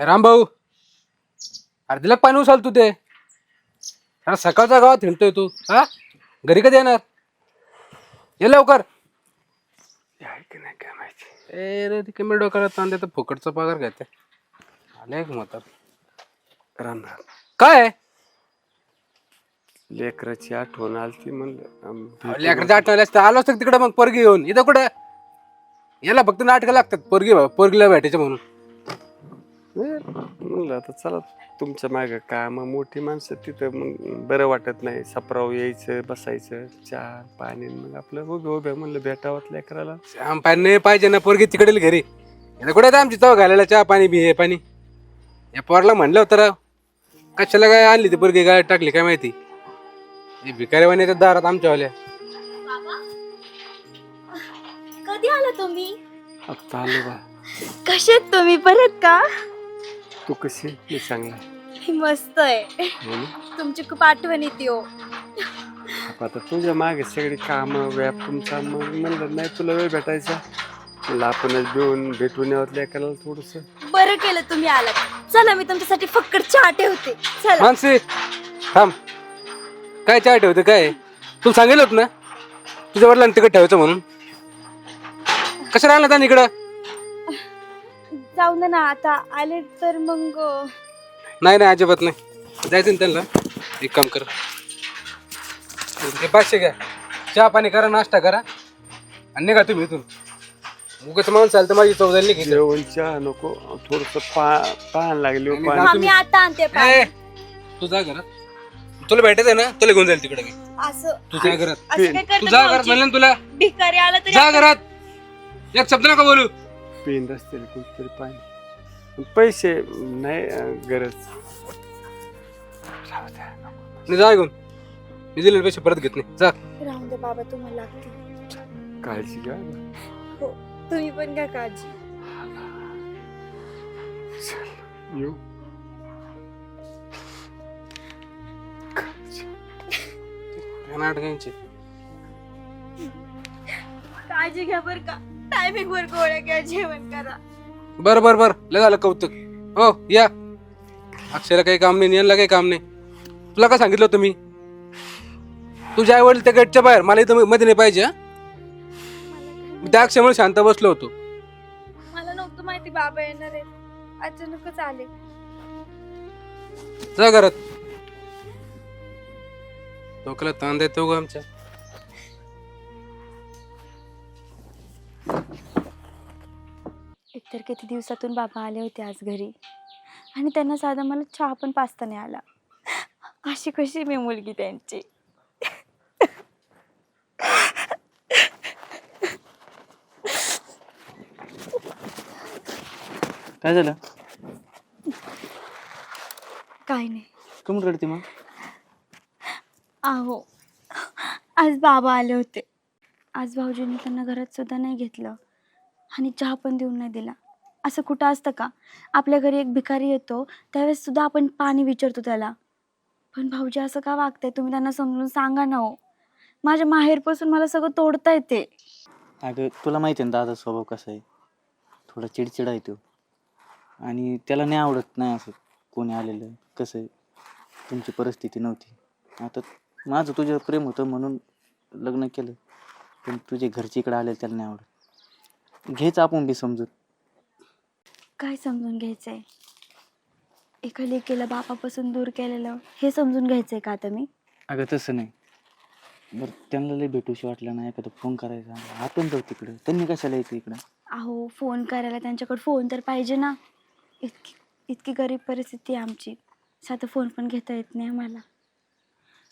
राम भाऊ, अरे दिलं पाणी उचल तू ते. अरे सकाळचा गावात हिंडतोय तू. हा, घरी कधी येणार? ये लवकर. नाही काय माहिती. ए रे ती कमी डोक्याला ताण देतं, फुकटचा पगार घेते. आले का म्हातार रामराम. काय लेकराची आठवण आलती म्हणलं लेकरच्या आठवल्या असतं आलो असतं तिकडे, मग पोरगी घेऊन इथं कुठं. याला फक्त नाटकं लागतात पोरगीला भेटायचं म्हणून. म्हणलं आता चला तुमच्या मागे का मग मोठी माणसं तिथं मग बरं वाटत नाही. सपराव यायचं बसायचं चहा पाणी मग आपलं उभ्या म्हणलं भेटावं लेकराला. श्याम पाणी नाही पाहिजे ना पोरगी तिकडे घरी. इथं कुठे आमची चव घालायला चहा पाणी बी हे पाणी. या पोरला म्हणलं होतं राव, कशाला काय आणली ती पोरगी काय टाकली काय माहिती. भिकारीवाणी येतात दारात आमच्यावाल्या. कधी आला तुम्ही? आता आलो बा. कसे आहेत तुम्ही? परत का? तू कशी? मी चांगला. मी मस्त आहे. तुमची खूप आठवण येते हो. आता तुझ्या मागे सगळी कामं व्याप तुमचा, मग म्हणलं नाही तुला वेळ भेटायचा, म्हणलं आपणच भेटून यावं लेकराला थोडस. बरं केलं तुम्ही आलात. चला मी तुमच्यासाठी फक्त चहा ठेवते. चला. मानसी थांब. काय चहा ठेवते काय? तू सांगितलं होतं ना तुझ्या वडिलांना तिकडे ठेवायचं म्हणून. कशाला आणलं त्यांनी इकडं? जाऊ ना आता आले तर मग. नाही नाही अजिबात नाही. जायचं ना त्यांना. एक काम कर, हे 500 घ्या, चहा पाणी करा, नाश्ता करा आणि निघा तुम्ही इथून. उगाच माणूस आलं तर माझी चौदारी नाही घेतली. जेवण चहा नको, थोडस पाहायला लागले आणि पाणी. हा, मी आता आणते पाणी. तू जा घरात. तुला भेटायचं ना, तुला घेऊन जाईल तिकडे मी. असं तू जा घरात. असं काय तू करता जा घरात भाऊजी? म्हणलं ना तुला. भिकारी आला तर जा घरात. एक शब्द नका बोलू. पेन रस्त्याला कोणतरी पाणी. पैसे नाही गरज. नाही जा घेऊन. मी दिलेले पैसे परत घेत नाही. जा. राहून दे बाबा, तुम्हाला लागते. काळजी घ्या. हो, तुम्ही पण घ्या काळजी. येऊ. नाटकांचे काळजी घ्या बर का. टायमिंग वर गोळ्या घ्या, जेवण करा. बर लय झालं कौतुक. हो या. अक्षयला काही काम नाही, यांना काही काम नाही. तुला काय सांगितलं होतं मी? तुझ्या आई वडील त्या गेटच्या बाहेर, मला इथं मध्ये नाही पाहिजे. मी त्या अक्षयमुळे शांत बसलो होतो. मला नव्हतं माहिती बाबा येणार आहे. अचानकच आले. जा घरात. डोक्याला ताण देतो ग आमच्या. एकतर किती दिवसातून बाबा आले होते आज घरी, आणि त्यांना साधा मला चहा पण पाचता नाही आला. अशी कशी मी मुलगी त्यांची. काय झालं? काय नाही. कमून रडते मग? आहो, आज बाबा आले होते. आज भाऊजींनी त्यांना घरात सुद्धा नाही घेतलं आणि चहा पण देऊन नाही दिला. असं कुठं असतं का? आपल्या घरी एक भिकारी येतो त्यावेळेस सुद्धा आपण पाणी विचारतो त्याला. पण भाऊजी असं का वागताय? तुम्ही त्यांना समजून सांगा ना हो. माझ्या माहेरपासून मला सगळं तोडता येते. अगं तुला माहिती आहे ना दादा स्वभाव कसा आहे. थोडा चिडचिडा आहे तो, आणि त्याला नाही आवडत नाही असं कोणी आलेलं. कसं आहे, तुमची परिस्थिती नव्हती. आता माझं तुझ्यावर प्रेम होतं म्हणून लग्न केलं, पण तुझे घरचे इकडे आले त्याला नाही आवडत. घेच आपण बी समजून. काय समजून घ्यायचंय? एका लेकीला बापापासून दूर केलेलं हे समजून घ्यायचंय का आता मी? अगं तसं नाही. बरं त्यांना लई भेटूशी वाटलं नाही, एखादा फोन करायचा, आपण जाऊ तिकडं. त्यांनी कशाला यायचं इकडं? अहो, फोन करायला त्यांच्याकडे फोन तर पाहिजे ना. इतकी गरीब परिस्थिती आहे आमची. साधं फोन पण घेता येत नाही आम्हाला.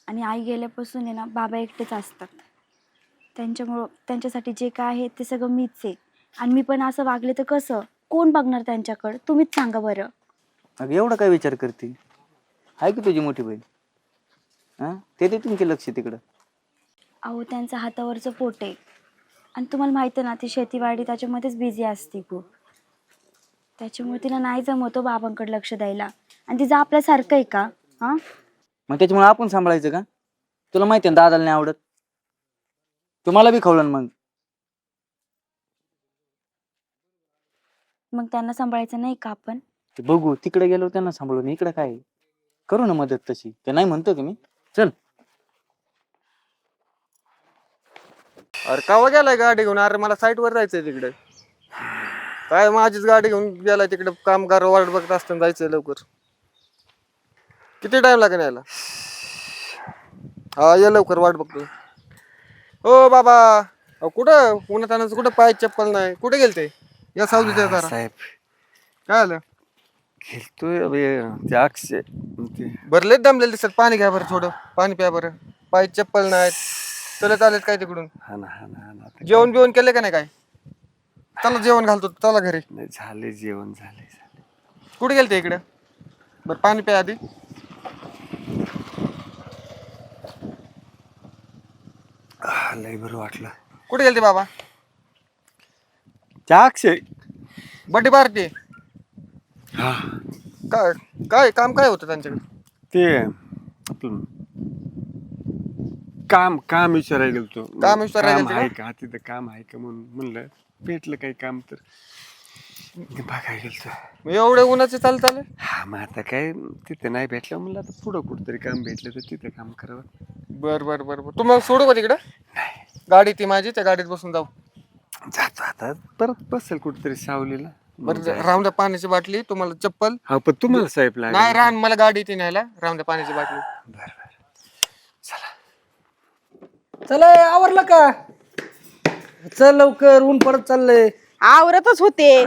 आणि आई गेल्यापासून आहे ना, बाबा एकटेच असतात. त्यांच्यामुळं त्यांच्यासाठी जे काय आहे ते सगळं मीच आहे. आणि मी पण असं वागले तर कसं? कोण बघणार त्यांच्याकडं? तुम्हीच सांगा बरं. अगं एवढा काय विचार करते? आहे की तुझी मोठी बहीण? हां, ते देतील की लक्ष तिकडं. अहो, त्यांचं हातावरचं पोट आहे. आणि तुम्हाला माहिती आहे ना, ती शेतीवाडी त्याच्यामध्येच बिझी असते खूप. त्याच्यामुळे तिला नाही जमवतो बाबांकडे लक्ष द्यायला. आणि तिचं आपल्यासारखं आहे का? हां, मग त्याच्यामुळे आपण सांभाळायचं का? तुला माहिती आहे ना दादाला नाही आवडत. तुम्हाला बी खवलं मग. मग त्यांना सांभाळायचं नाही का आपण? ते बघू, तिकडे गेलो त्यांना सांभाळून, इकडे काय करू ना मदत तशी, ते नाही म्हणतो की मी. चल. अरे कावा गेलाय गाडी घेऊन? अरे मला साईट वर जायचंय तिकडे. काय माझीच गाडी घेऊन गेलाय तिकडे, कामगार वाट बघत असताना जायचंय लवकर. किती टाइम लागेल यायला? हा ये लवकर, वाट बघतो. ओ बाबा, अहो कुठं उन्हात आणायचं, कुठं पाय चप्पल नाही, कुठे गेलते? या सावलीच्या जरा. साहेब काय आलं? खेळतोय अक्षय बरं लय दमलेलं दिसत. पाणी घ्या बरं, थोडं पाणी प्या बरं. पाय चप्पल नाहीत, चलत आलेत काय तिकडून. हा ना आता जेवण बिवण केले का नाही काय? चला जेवण घालतो, चला घरी. नाही, झाले जेवण झाले. कुठे गेलते इकडे? बरं पाणी प्या आधी. लय बरं वाटलं. कुठे गेलते बाबा? त्या अक्षय बर्थडे पार्टी? हा काय काय काम काय होतं त्यांच्याकडे? ते आपलं काम विचारायला गेलतो. काम विचारायला गेलते का? आहे का तिथं, काम आहे का म्हणून म्हणलं भेटलं काही काम तर ते बघायला गेलतो. मग एवढे उन्हाचे चालले? हा मग आता काय तिथं नाही भेटलं म्हणलं आता पुढं कुठंतरी काम भेटलं तर तिथं काम करावं. बर बर बर बर. तुम्हाला सोडू का तिकडं? गाडी ती माझी, त्या गाडीत बसून जाऊ. जातो आता, परत बसेल कुठेतरी सावलीला. बरं राहून द्या पाण्याची बाटली, तुम्हाला चप्पल. हा पण तुम्हाला साहेब नाही लागेल. राहून मला गाडी ती न्यायला. राहून द्या पाण्याची बाटली. बरं चला आवरलं का? चल लवकर, ऊन पडत चाललंय. आवरतच होते.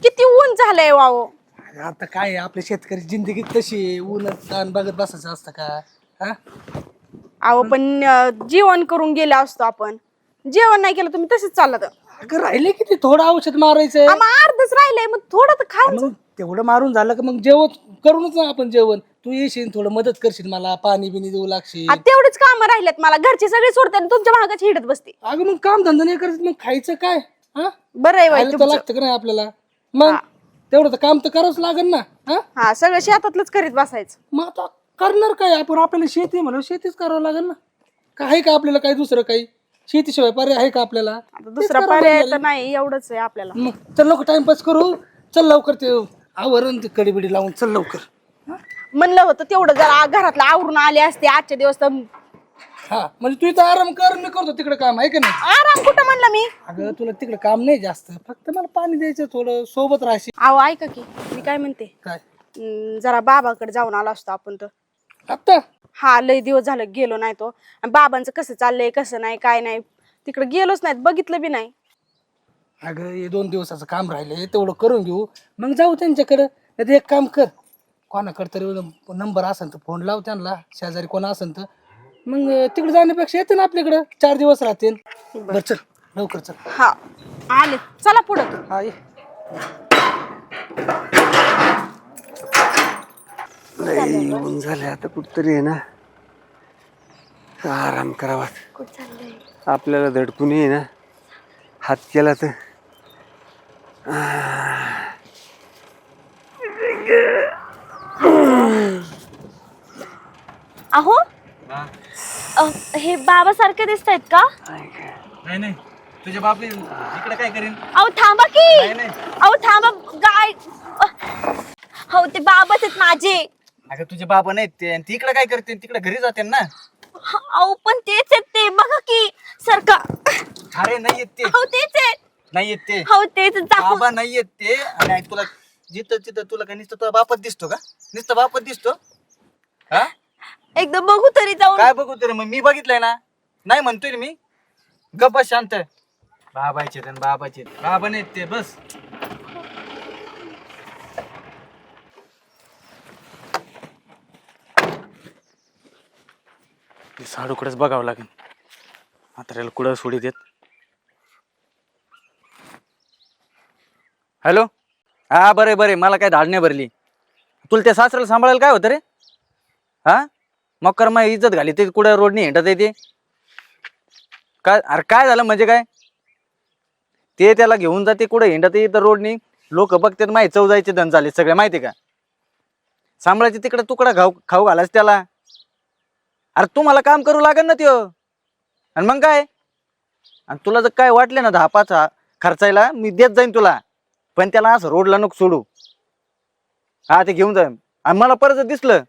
किती ऊन झालंय वाव. आता काय आहे, आपल्या शेतकरी जिंदगी तशी आहे, ऊन ताण बघत बसायचं असतं का? हा अहो पण जेवण करून गेलो असतो आपण. जेवण नाही केलं तुम्ही तसेच चाललं तर. अगं राहिले किती, थोडं औषध मारायचंय. मग अर्धच राहिलंय, मग थोडं तर खायचं. मग तेवढं मारून झालं का मग जेवण करूनच ना आपण जेवण. तू येशील, थोडं मदत करशील मला, पाणी बिनी देऊ लागशील. तेवढीच कामं राहिलेत मला. घरचे सगळे सोडते आणि तुमच्या भागाची हिडत बसते. अगं मग काम धंदा नाही करत, मग खायचं काय? हा बरं आहे बाई खायला तर तुमचं. लागतं का नाही आपल्याला? मग तेवढं तर काम तर करावंच लागेल ना. हा हा सगळं शेतातलंच करीत बसायचं. मग आता करणार काय आपण? आपल्याला शेती म्हणून शेतीच करावं लागेल ना. काय आहे का आपल्याला काही दुसरं काही? शेतीशिवाय पर्याय आहे का आपल्याला? आता दुसरा पर्याय तर नाही, एवढंच आहे आपल्याला. मग चल लवकर, टाइमपास करू. चल लवकर, ते आवरण ते कडी लावून चल लवकर. म्हणलं होतं तेवढं जरा घरातलं आवरून आले असते आजच्या दिवस तर. हा म्हणजे तू इथं आराम कर, मी करतो तिकडे काम, आहे का नाही? आराम कुठं म्हणलं मी? अगं तुला तिकडे काम नाही जास्त, फक्त मला पाणी द्यायचं, थोडं सोबत राहशील. अहो ऐका की, मी काय म्हणते, काय जरा बाबाकडे जाऊन आलो असतो आपण तर. आता? हा लय दिवस झालं गेलो नाही तो. आणि बाबांचं कसं चाललंय कसं नाही काय नाही, तिकडे गेलोच नाहीत, बघितलं बी नाही. अगं हे 2 दिवसाचं काम राहिले, तेवढं करून घेऊ, मग जाऊ त्यांच्याकडं. नाही एक काम कर, कोणाकडे तरी नंबर असेल तर फोन लाव त्यांना, शेजारी कोण असेल तर. मग तिकडे जाण्यापेक्षा येते ना आपल्याकडं, 4 दिवस राहतील. बरं चल लवकर चल. हा आले, चला पुढं. हा ये. लय येऊन झाले आता, कुठतरी आहे ना आराम करावा. आपल्याला धडकून ये ना हात केला तर. अहो हे बाबा सारखे दिसत आहेत का? नाही नाही, तुझे बाप इकडे काय करीन? अहो थांबा की, अहो थांबा गाय. हो ते बाबाच आहेत माझे. अगं तुझे बाबा नाहीत ते, आणि ती इकडे काय करते? तिकडे घरी जाते ना. अहो पण तेच आहेत ते, बघा की सारखा. अरे नाही येत ते, हो तेच आहेत. नाही येत ते, हो तेच दाखव. बाबा नाही येत ते. आणि तुला जिथं तिथं तुला काय नुसतं तुझा बापच दिसतो का? नुसतं बापच दिसतो? हा एकदा बघू तरी जाऊन. काय बघू तरी? मग मी बघितलंय ना, नाही म्हणतोय मी. गप्प शांत. बाबाचे बाबाचे बाबा नाहीत ते, बस. साडूकडेच बघावं लागेल, म्हाताऱ्याला कुठं सोडी देत. हॅलो, हा बरे बरे, मला काय धाड नाही भरली. तुला त्या सासऱ्याला सांभाळायला काय होतं रे? हा मकर मग इज्जत घाली ते, कुठं रोडनी हिंडत येते काय? अरे काय झालं म्हणजे काय? ते त्याला घेऊन जाते कुठं हिंडत येते रोडनी, लोक बघतात माहिती चव जायचे धन झाले सगळे, माहिती का? सांभाळायचे तिकडे तुकडा खाऊ घालायच त्याला. अरे तू मला काम करू लागेल ना त्यो, आणि मग काय? आणि तुला जर काय वाटले ना 10-5 खर्चायला, मी देत जाईन तुला, पण त्याला असं रोडला नको सोडू. हा ते घेऊन जाईन. आणि मला परत जर दिसलं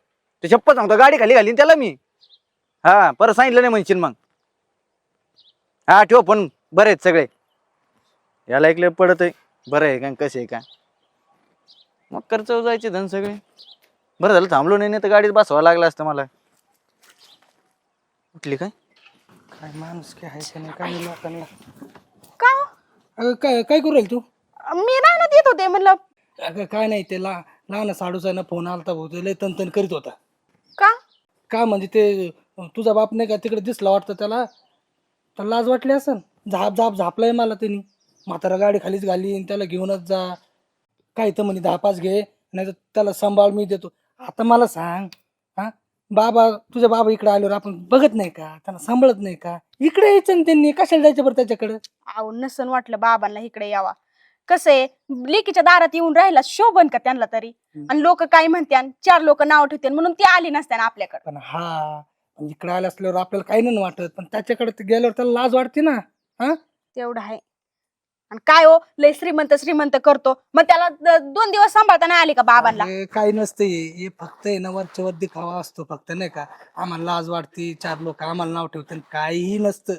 ते शपथ सांगतो गाडी खाली घालीन त्याला मी. हा परत सांगितलं नाही म्हणशील मग. हा ठेव पण बरे आहेत सगळे. याला ऐकलं पडत आहे बरं आहे का कसे आहे का. मग खर्च जायचे धन सगळे. बरं झालं थांबलो नाही तर गाडीत बसवावं लागलं असतं मला. उठली काय. काय माणूस काय आहे का नाही काय नाही लोकांना. का हो? अगं काय काय करू राहील तू. मी रानात येत होते म्हणलं. अगं काय नाही ते लहान साडूचा ना फोन आलता भाऊ ते लय तन करीत होता. का का म्हणजे ते तुझा बाप नाही का तिकडे दिसला वाटतं त्याला लाज वाटली असन. झापलाय मला त्यांनी. म्हातारा गाडी खालीच घालीन त्याला घेऊनच जा. काय तर म्हणे 10-5 घे नाही तर त्याला सांभाळ मी देतो. आता मला सांग हा बाबा तुझ्या बाबा इकडे आल्यावर आपण बघत नाही का त्यांना सांभाळत नाही का. इकडे यायचं ना त्यांनी कशाला जायचं बरं त्याच्याकडे. अहो नसन वाटलं बाबांना इकडे यावा. कसं आहे लेकीच्या दारात येऊन राहिला शोभन का त्यांना तरी. आणि लोक काय म्हणत्यान 4 लोक नाव ठेवते म्हणून ती आली नसत्यान आपल्याकडे. पण हा इकडे आल्या असल्यावर आपल्याला काही नाही वाटत पण त्याच्याकडे ते गेल्यावर त्याला लाज वाटते ना. हा तेवढं आहे. आणि काय हो लय श्रीमंत करतो मग त्याला 2 दिवस सांभाळता नाही आली का बाबांना. अरे, काही नसतं हे फक्त आहे ना वरच्या वर दिखावा असतो फक्त नाही का. आम्हाला लाज वाटते 4 लोक आम्हाला नाव ठेवतात काहीही नसतं.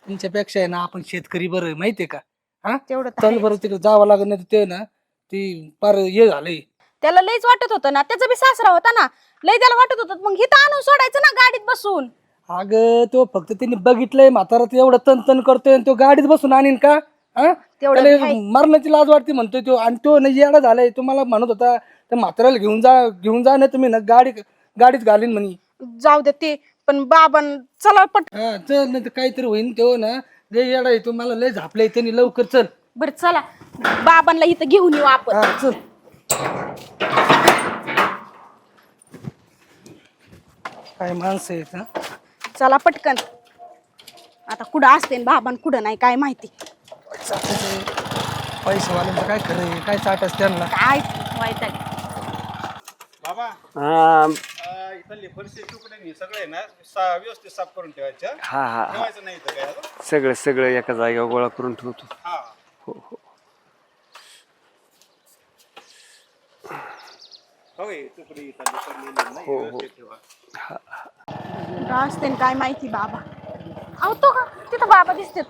तुमच्यापेक्षा आहे ना आपण शेतकरी बरं माहितीये का. हा तेवढं तर चल आहे. बरं तिकडे जावं लागत नाही ते ना ती पार हे झालंय. त्याला लयच वाटत होतं ना त्याचा बी सासरा होता ना. लय त्याला वाटत होतं मग हिथं आणून सोडायचं ना गाडीत बसून. अगं तो फक्त त्यांनी बघितलंय म्हातारा ते एवढं तन करतोय आणि तो गाडीत बसून आणीन का. हा तेवढं त्याला बी आहे. मरणाची लाज वाटते म्हणतोय तो. आणि तो नाही येडा झालाय तो मला म्हणत होता त्या म्हाताऱ्याला घेऊन जा नाही तुम्ही ना गाडीत घालीन म्हणे. जाऊ दे ते पण बाबां चला पट. हा चल नाही तर काहीतरी होईन तो ना लय येडा आहे तो मला लय झापलाय त्यांनी लवकर चल. बरं चला बाबांना इथं घेऊन येऊ आपण. हा चल. काय माणसं आहेत हा. चला पटकन. आता कुठं असते बाबां कुठं नाही काय माहिती. पैशावाल्यांचं काय खरं आहे काय चाटच त्यांना. काय वाईट आहे. हा इथली फरशी तुकडे सगळे ना व्यवस्थित साफ करून ठेवायच्या. हा हा ठेवायचं नाही तर काय सगळं एका जागेवर गोळा करून ठेवतो. हा होय तुकडी इथली पडलेली नाही व्यवस्थित ठेवा. असते काय माहिती बाबा. अहो तो का तिथं बाबा दिसते.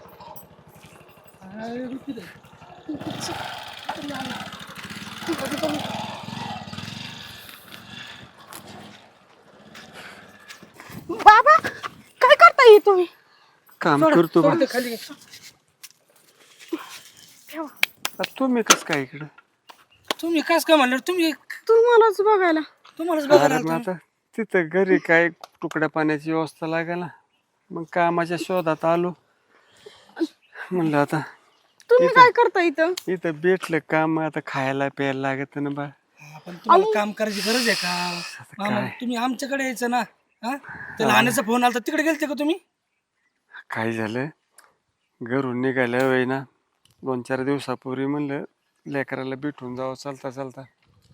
बाबा काय करताय हे तुम्ही. काम करतो बा. खाली ठेवा तुम्ही कस काय इकडं. तुम्ही कास काय म्हणलं तुम्ही तुम्हालाच बघायला. तुम्हालाच अरे बघायला मग आलतो. आता तिथं घरी काय तुकड्या पाण्याची व्यवस्था लागेल मग कामाच्या शोधात आलो. म्हणलं आता तुम्ही काय करता इथं. इथं भेटलं काम आता खायला प्यायला लागत ना बा. हा, पण तुम्हाला काम करायची गरज आहे का. मामा, तुम्ही आमच्याकडे यायचं ना. हा ते लहानाचा फोन आला तिकडे गेलते का तुम्ही. काय झालं घरून निघाल्या वेळी ना 2-4 दिवसापूर्वी म्हणलं लेकराला भेटून जावं चालता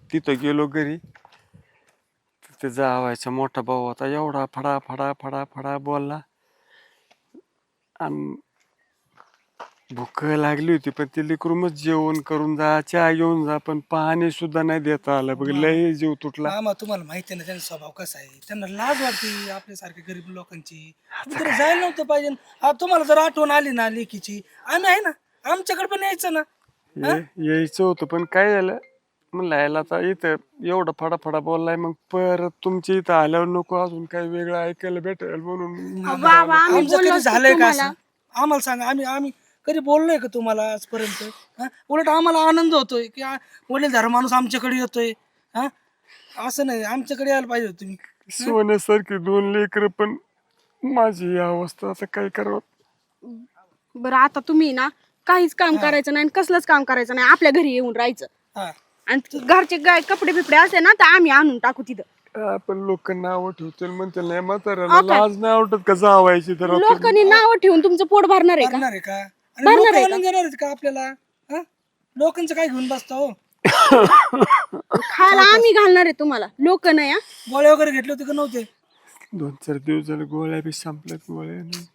तिथं गेलो घरी. तिथे जावायचा मोठा भाऊ होता एवढा फडा बोलला. आणि भूक लागली होती पण ते लेकरूमच जेवण करून जा चहा घेऊन जा पण पाणी सुद्धा नाही देता आलं बघ लय जीव तुटला. मामा तुम्हाला माहिती आहे ना त्यांचा स्वभाव कसा आहे. त्यांना लाज वाटते आपल्यासारख्या गरीब लोकांची. तिकडे जायला नव्हतं पाहिजे. तुम्हाला जर आठवण आली ना लेकीची आम्ही आहे ना आमच्याकडे पण यायचं ना. यायचं होतं पण काय झालं म्हणलं यायला आता इथं एवढं फडा बोललाय मग परत तुमच्या इथं आल्यावर नको अजून काही वेगळं ऐकायला भेटेल म्हणून. बाबा आम्ही आमचं बोललो कधी असतो झालंय का तुम्हाला. असं. आम्हाला सांगा आम्ही कधी बोललोय का तुम्हाला आजपर्यंत. हा? उलट आम्हाला आनंद होतोय की वडीलधारा माणूस आमच्याकडे येतोय. हा असं नाही आमच्याकडे यायला पाहिजे होतं तुम्ही. सोन्यासारखी 2 लेकरं पण माझी ही अवस्था आता काय करावं. बरं आता तुम्ही ना काहीच काम करायचं नाही आणि कसलंच काम करायचं नाही आपल्या घरी येऊन राहायचं. हा आणि घरचे कपडे बिपडे असे ना तर आम्ही आणून टाकू तिथं. आपण लोक नाव ठेवतील म्हणते नाही म्हाताऱ्याला लाज नाही आवडत का जावायची तर आता. लोकांनी नाव ठेवून तुमचं पोट भरणार आहे का. करणार आहे का आणि भरणार लोकं आहे का? आणून देणार आहेत का आपल्याला. हा? लोकांचं काय घेऊन बसता हो. खायला आम्ही घालणार आहे तुम्हाला लोक नाही. हा? गोळे वगैरे घेतले होते का नव्हते. 2-4 दिवस झाले गोळ्या बी संपल्यात गोळ्या नाही.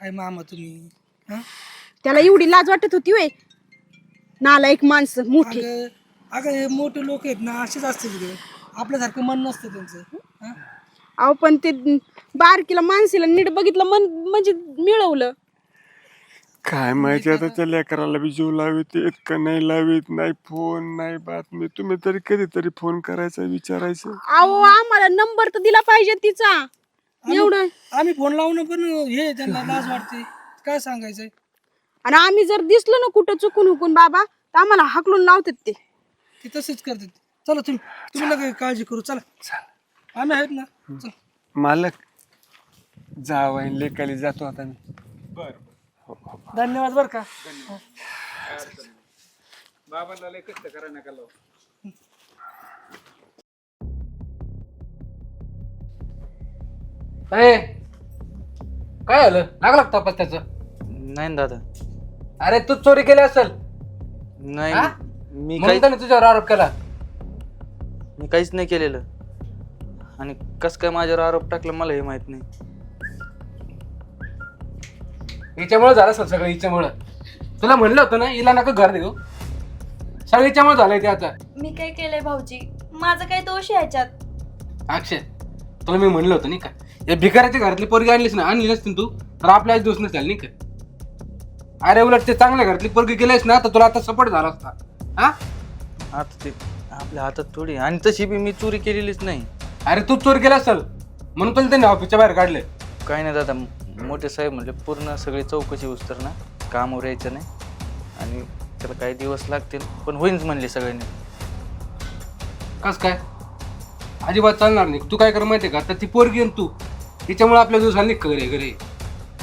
काय मामा तुम्ही. हा? त्याला एवढी लाज वाटत होती वे नालायक माणसं मोठी. अगं, अगं हे मोठे लोक आहेत ना असेच असते तिकडे, आपल्यासारखं मन नसतं त्यांचं. हा? अहो पण ते बारकीला माणसीला नीट बघितलं म्हणजे मिळवलं. काय माहिती आता त्या लेकराला बी जीव लावित का नाही लावित, नाही फोन नाही बातमी. तुम्ही तरी कधीतरी फोन करायचा, विचारायचं. अहो आम्हाला नंबर तर दिला पाहिजे तिचा. एवढं आम्ही फोन लावणं पण हे त्यांना लाज वाटते, काय सांगायचंय. आणि आम्ही जर दिसलो ना कुठं चुकून हुकून बाबा तर आम्हाला हाकलून लावतात ते. ते तसेच करतात. चला तुम्ही नका काळजी करू, चला आम्ही आहेत ना. चल मालक जावं लेकाली जातो आता मी. धन्यवाद बरं का. बाबांना लय कष्ट करा नका लावू. काय झालं, लागला तपास त्याचं? नाही ना दादा. अरे तू चोरी केली असेल नाही हा? मी म्हणून त्याने तुझ्यावर आरोप केला. काहीच नाही केलेलं. आणि कस काय माझ्यावर आरोप टाकला मला हे माहित नाही. हिच्यामुळे झालं असेल सगळं, हिच्यामुळं. तुला म्हणलं होतं ना हिला नका घर देऊ, सगळं हिच्यामुळे झालंय ते. आता मी काय केलंय भाऊजी, माझा काय दोष आहे याच्यात? अक्षय, तुला मी म्हणलं होतं नाही का, या भिकाऱ्याच्या घरातली पोरगी आणली नसती तू तर आपल्याला दोष नसेल नाही का. अरे उलट ते चांगल्या घरातली पोरगी गेलीस ना तर तुला आता सपोर्ट झाला असता. हा आता ते आपल्या हातात थोडी. आणि तशी बी मी चोरी केलेलीच नाही. अरे तू चोरी केला असेल म्हणून तुला त्यांनी ऑफिसच्या बाहेर काढले. काही नाही दादा, मोठे साहेब म्हणले पूर्ण सगळी चौकशी उस्तर ना, कामावर यायचं नाही आणि त्याला काही दिवस लागतील पण होईनच म्हणले सगळ्यांनी. कस काय? अजिबात चालणार नाही. तू काय कर माहितीये का, आता ती पोरगी आणि तू तिच्यामुळे आपल्या दिवसाला निघ घरे.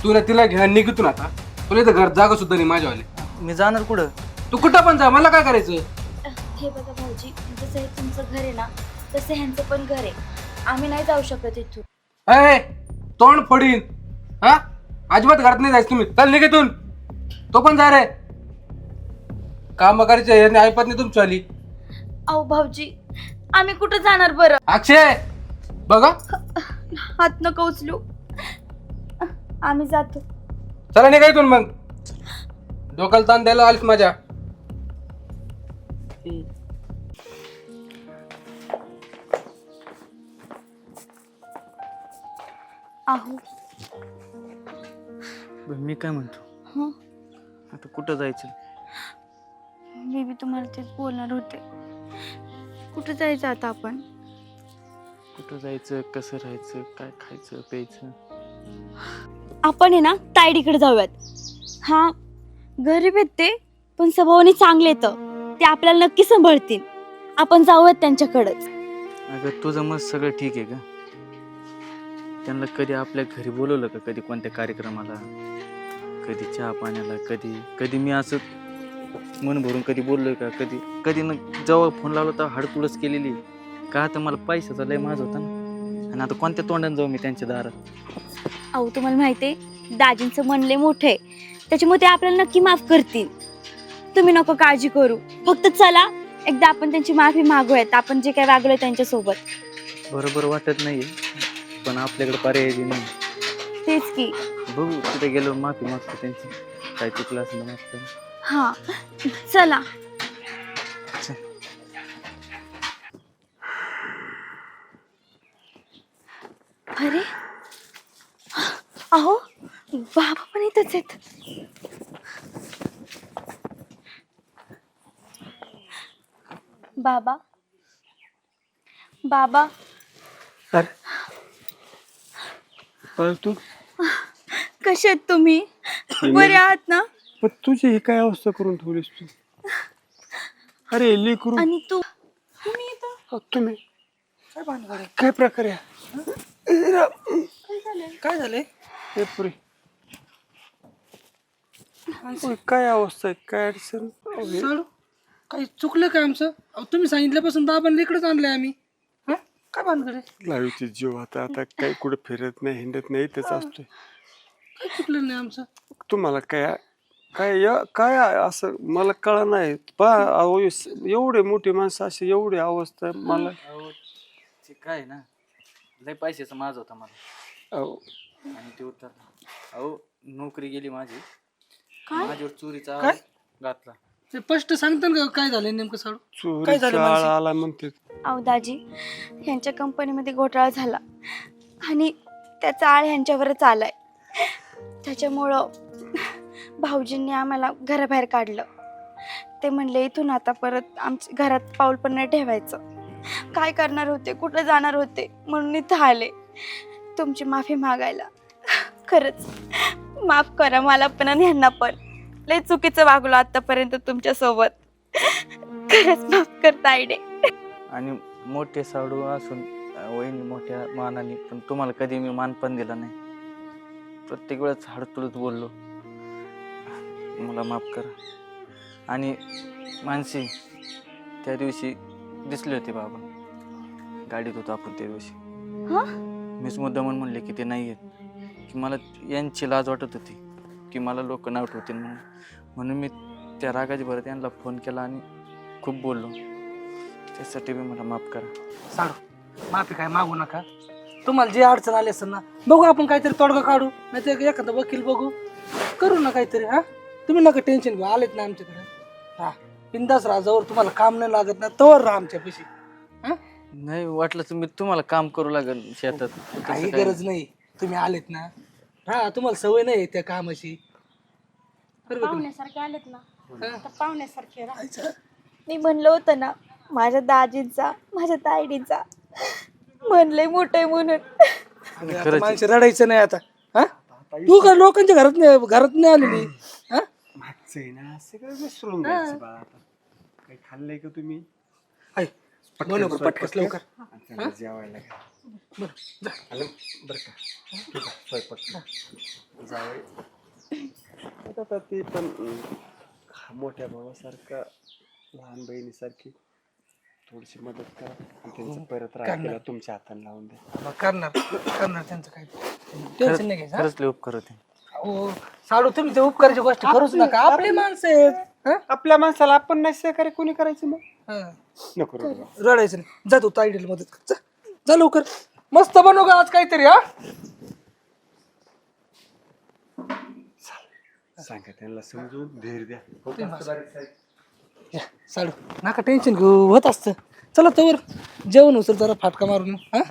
तू ना तिला घ्या निघतून. आता तुला इथं घर जागा सुद्धा नाही माझ्यावाले. मी जाणार कुठं? तू कुठं पण जा, मला काय करायचं. हे बघा भाऊजी, जसं हे तुमचं घर आहे ना तसं ह्यांचं पण घर आहे. आम्ही नाही जाऊ शकत इथून. अय तोंड फोडीन. हा अजिबात घरात नाही जायचं तुम्ही. चल निघेतून. तो पण जा रे. काम करायचे हे ऐपत नाही तुमची आली. अहो भाऊजी, आम्ही कुठं जाणार बरं? अक्षय बघा, हात नका उचलू, आम्ही जातो. चला निघा इथून. मग डोक्याला ताण द्यायला आलीस माझ्या. अहो मी काय म्हणतो, हं, आता कुठं जायचं? मी बी तुम्हाला तेच बोलणार होते. कुठं जायचं आता आपण? कुठं जायचं, कसं राहायचं, काय खायचं प्यायचं? आपण आहे ना तायडीकडे जाऊयात. हा गरीब आहेत ते पण स्वभावाने चांगले येतं, ते आपल्याला नक्की सांभाळतील. आपण जाऊयात त्यांच्याकडंच. अगं तुझं मत सगळं ठीक आहे का? त्यांना कधी आपल्या घरी बोलवलं का? कधी कोणत्या कार्यक्रमाला, कधी चहा पाण्याला, कधी मी असं मन भरून कधी बोललोय का? कधी न जेव्हा फोन लावला तर हाडकुळच केलेली का? तर मला पैशाचा लय माझ होता ना. आणि आता कोणत्या तोंडाने जाऊ मी त्यांच्या दारात? अहो तुम्हाला माहिती आहे दाजींचं मन लय मोठं आहे, त्याच्यामुळे ते आपल्याला नक्की माफ करतील. तुम्ही नको काळजी करू, फक्त चला एकदा आपण त्यांची माफी मागूयात. आपण जे काय वागलोय त्यांच्यासोबत. बरोबर वाटत नाहीये पण आपल्याकडे पर्याय नाही. तेच की. बघू तिथे गेलो माफी मागतो त्यांची, काय चुकलं असेल तर माफ करा. हा चला. अरे अहो बाबा पण इथंच आहेत. बाबा बाबा पण तू कसे आहेत तुम्ही? बरे आहात ना? पण तुझी ही काय अवस्था करून ठेवलीस तू? अरे लेकरू. आणि तू तुम्ही इथं तुम्ही काय भानगड आहे? काय प्रकार आहे? काय झालंय? हे पुरे काय अवस्था आहे, काय अडचण? साडू काही चुकलं काय आमचं? अहो, तुम्ही सांगितल्यापासून बाबांना इकडेच आणलंय आम्ही. हा काय भानगड आहे? लावीची जीव आता काही कुठे फिरत नाही, हिंडत नाही, इथेच असतोय. काही चुकलं नाही आमचं. तुम्हाला काय काय काय असं मला कळा नाही. एवढे मोठे माणसं असे एवढी अवस्था मला. ते काय ना, लय पैशाचा माझ होता मला. अहो, आणि ते उतरला. अहो नोकरी गेली माझी. काय? माझ्यावर चोरीचा काय? आरोप घातला. ते स्पष्ट सांगता का काय झालं नेमकं साडू? काय झालं चोरीचा मानसी? आळा आला म्हणते. अहो दाजी, ह्यांच्या कंपनीमध्ये घोटाळा झाला आणि त्याचा आळ ह्यांच्यावरच आलाय. त्याच्यामुळं भाऊजींनी आम्हाला घराबाहेर काढलं. ते म्हणले इथून आता परत आमच्या घरात पाऊल पण नाही ठेवायचं. काय करणार होते, कुठं जाणार होते म्हणून इथं आले तुमची माफी मागायला. खरंच माफ करा मला पण आणि ह्यांना पण. लय चुकीचं वागलो आतापर्यंत तुमच्या सोबत. खरंच माफ करता आईडे. आणि मोठे साडू असून वहिनी मोठ्या मानाने पण तुम्हाला कधी मी मान पण दिला नाही. प्रत्येक वेळेस हडतुडत बोललो. मला माफ करा. आणि मानसी, त्या दिवशी दिसले होते बाबा, गाडीत होतो आपण त्या दिवशी. मीच मुद्दामून म्हणले की ते नाही आहेत, की मला यांची लाज वाटत होती की मला लोक नाव ठेवतील म्हणून मी त्या रागाच्या भरात यांना फोन केला आणि खूप बोललो. त्यासाठी मी मला माफ करा. साडू माफी काय मागू नका. तुम्हाला जे अडचण आली असेल ना, बघू आपण काहीतरी तोडगा काढू, नाही तर एखादा वकील बघू, करू ना काहीतरी. हा तुम्ही नका टेन्शन घेऊ, आलेत ना आमच्याकडे. हा बिंदास राहा, जवळ तुम्हाला काम नाही लागत ना तवर राहा आमच्यापाशी. हा नाही वाटलं तर मी तुम्हाला काम करू लागेल शेतात. काही गरज नाही, तुम्ही आलेत ना. हा तुम्हाला सवय नाही त्या कामाची. बरोबर की नाही? पाहुण्यासारखे आलेत ना तर पाहुण्यासारखे राहायचं. मी म्हणलं होतं ना माझ्या दाजींचा, माझ्या ताईडीचा म्हणलंय मोठे म्हणून. अगं, आता माणसं रडायचं नाही आता. हा तू का लोकांच्या घरात नाही आलेली? हा मागचं आहे ना सगळं विसरून जायचं बा. आता काही खाल्लंय का तुम्ही? ऐक, म्हणू का पटकस लवकर. त्यांना जेवायला घ्या. आलं बरं का? ठीक आहे, स्वयंपाक जावं. आता ते पण मोठ्या भावासारखा लहान बहिणीसारखी थोडीशी मदत करा आणि त्यांचं परत राहिलेला तुमच्या हाताने लावून द्या. करणार त्यांचं काय टेन्शन नाही घ्यायचं. खरंच लय उपकार होते. हो साडू, तुम्ही ते उपकाराची गोष्ट करूच नका. आपले माणसं आहेत. आपल्या माणसाला आपण नाही सहकार्य कोणी करायचं मग? हा? नको रडू. रडायचं नाही. जा तू ताईडीला मदत कर. जा लवकर. मस्त बनव का आज काहीतरी. हा सांगा त्यांना समजून धीर द्या. या, साडू नका टेन्शन घेऊ, होत असतं. चला तवर जेवण उचल जरा फाटका मारून. हा